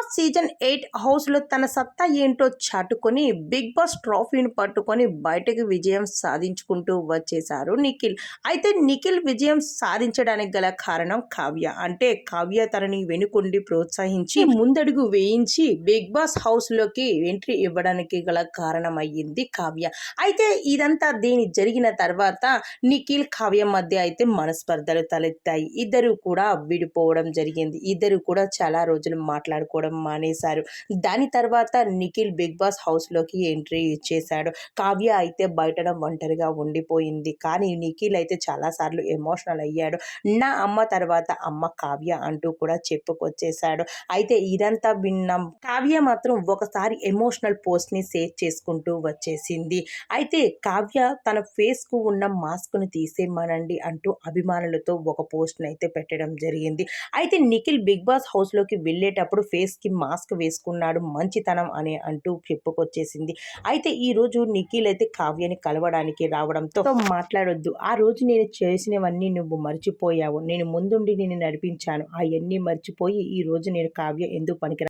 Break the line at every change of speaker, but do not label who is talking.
Boss season 8 హౌస్లో తన సత్తా ఏంటో చాటుకొని బిగ్ బాస్ ట్రోఫీని పట్టుకొని బయటకు విజయం సాధించుకుంటూ వచ్చేశారు నిఖిల్. అయితే నిఖిల్ విజయం సాధించడానికి గల కారణం కావ్య. అంటే కావ్య తనని వెనుకొండి ప్రోత్సహించి ముందడుగు వేయించి బిగ్ బాస్ హౌస్లోకి ఎంట్రీ ఇవ్వడానికి గల కారణం అయ్యింది కావ్య. అయితే ఇదంతా దీని జరిగిన తర్వాత నిఖిల్ కావ్య మధ్య అయితే మనస్పర్ధలు తలెత్తాయి. ఇద్దరు కూడా విడిపోవడం జరిగింది. ఇద్దరు కూడా చాలా రోజులు మాట్లాడుకోవడం మానేశారు. దాని తర్వాత నిఖిల్ బిగ్ బాస్ హౌస్లోకి ఎంట్రీ ఇచ్చేశాడు. కావ్య అయితే బయటన ఒంటరిగా ఉండిపోయింది. కానీ నిఖిల్ అయితే చాలాసార్లు ఎమోషనల్ అయ్యాడు. నా అమ్మ తర్వాత అమ్మ కావ్య అంటూ కూడా చెప్పుకొచ్చేశాడు. అయితే ఇదంతా విన్న కావ్య మాత్రం ఒకసారి ఎమోషనల్ పోస్ట్ని షేర్ చేసుకుంటూ వచ్చేసింది. అయితే కావ్య తన ఫేస్కు ఉన్న మాస్క్ను తీసేయమనండి అంటూ అభిమానులతో ఒక పోస్ట్ని అయితే పెట్టడం జరిగింది. అయితే నిఖిల్ బిగ్ బాస్ హౌస్లోకి వెళ్ళేటప్పుడు ఫేస్కి మాస్క్ వేసుకున్నాడు, మంచితనం అని అంటూ చెప్పుకొచ్చేసింది. అయితే ఈరోజు నిఖిల్ అయితే కావ్యని కలవడానికి రావడంతో మాట్లాడొద్దు, ఆ రోజు నేను చేసినవన్నీ నువ్వు మర్చిపోయావు, నేను ముందుండి నేను నడిపించాను, అవన్నీ మర్చిపోయి ఈ రోజు నేను కావ్య ఎందుకు పనికి